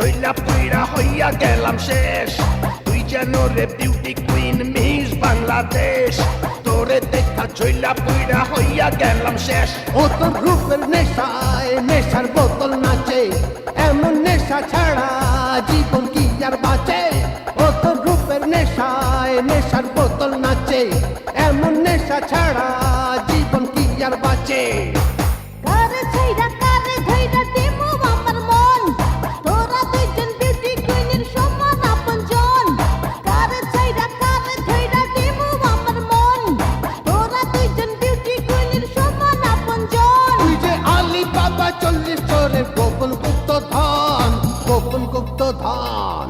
চইলা পুইরা হইয়া গেলাম শেষ। তুই যেন রে বিউটি কুইন মিস বাংলাদেশ, তোরে দেখা চইলা পুইরা হইয়া গেলাম শেষ। ও তোর রূপের নেশায় নেশার বোতল নাচে, এমন নেশা ছাড়া জীবন কি আর বাঁচে। ও তোর রূপের নেশায় নেশার বোতল নাচে, এমন নেশা ছাড়া জীবন কি আর বাঁচে। কারে ছাইরা কারে ধইরা দিমু আমার মন, তোরা দুইজন বিউটি কুইনের সমান আপনজন। কারে ছাইরা কারে ধইরা দিমু আমার মন, তোরা দুইজন বিউটি কুইনের সমান আপনজন। তুই যে আলী বাবা 40 চোরের গোপন গুপ্ত ধন, গোপন গুপ্ত ধন।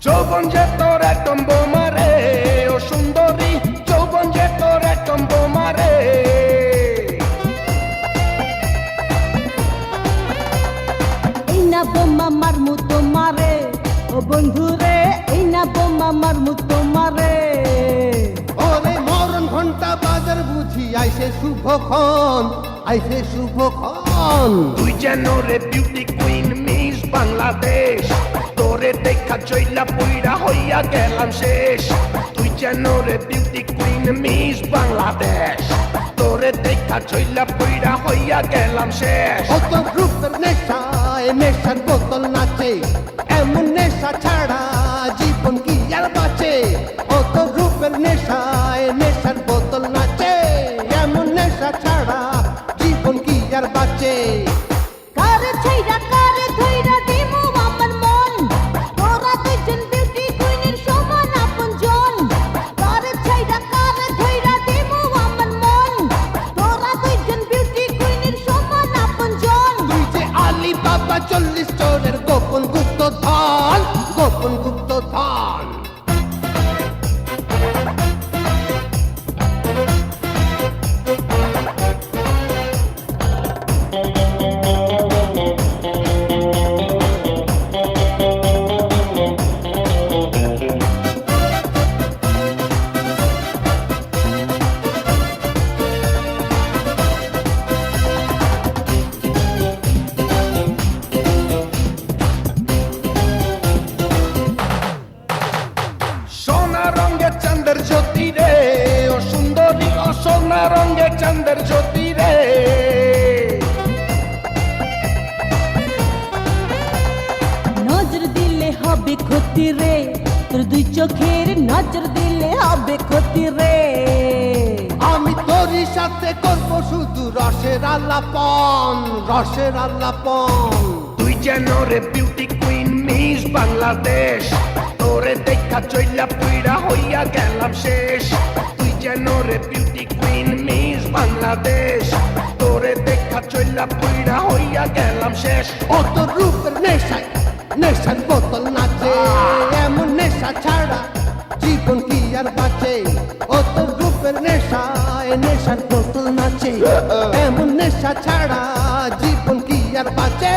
যৌবন যে তোর একদম বোমারে, ও সুন্দরী যৌবন যে তোর একদম বোমারে। এই না বোমা মারমু তোমারে, ও বন্ধুরে এই না বোমা মারমু তোমারে। ওরে মরণ ঘন্টা বাজার বুঝি আইসে শুভক্ষণ, আইসে শুভক্ষণ। তুই যেন রে বিউটি কুইন মিস বাংলাদেশ, তোরে দেখা চইলা পুইরা হইয়া গেলাম শেষ। তুই যেন রে বিউটি কুইন মিস বাংলাদেশ, তোরে দেখা চইলা পুইরা হইয়া গেলাম শেষ। ও তোর রূপের নেশায় নেশার বোতল নাচে, এমন নেশা ছাড়া জীবন কি আর বাঁচে। ও তোর রূপের নেশায় নেশার বোতল নাচে, এমন নেশা ছাড়া জীবন কি আর বাঁচে। কারে ছাইরা কারে ধইরা দিমু আমার মন, তোরা দুইজন বিউটি কুইনের সমান আপনজন। কারে ছাইরা কারে ধইরা দিমু আমার মন, তোরা দুইজন বিউটি কুইনের সমান আপনজন। তুই যে আলী বাবা 40 চোরের গোপন গুপ্ত ধন, গোপন গুপ্ত ধন। সোনা রঙের চাঁদের জ্যোতি রে, ও সুন্দরী ও সোনা রঙের চাঁদের জ্যোতি রে। নজর দিলে হবে ক্ষতি রে, তোর দুই চোখের নজর দিলে হবে ক্ষতি রে। আমি তোরই সাথে করবো শুধু রসের আলাপন, রসের আলাপন। তুই যেন রে বিউটি কুইন মিস বাংলাদেশ, তোরে দেখা চইলা পুইরা হইয়া গেলাম শেষ। তুই যেন রে বিউটি কুইন মিস বাংলাদেশ, তোরে দেখা চইলা পুইরা হইয়া গেলাম শেষ। ও তোর রূপের নেশায় নেশার বোতল নাচে, এমন নেশা ছাড়া জীবন কি আর বাঁচে। ও তোর রূপের নেশায় নেশার বোতল নাচে, এমন নেশা ছাড়া জীবন কি আর বাঁচে।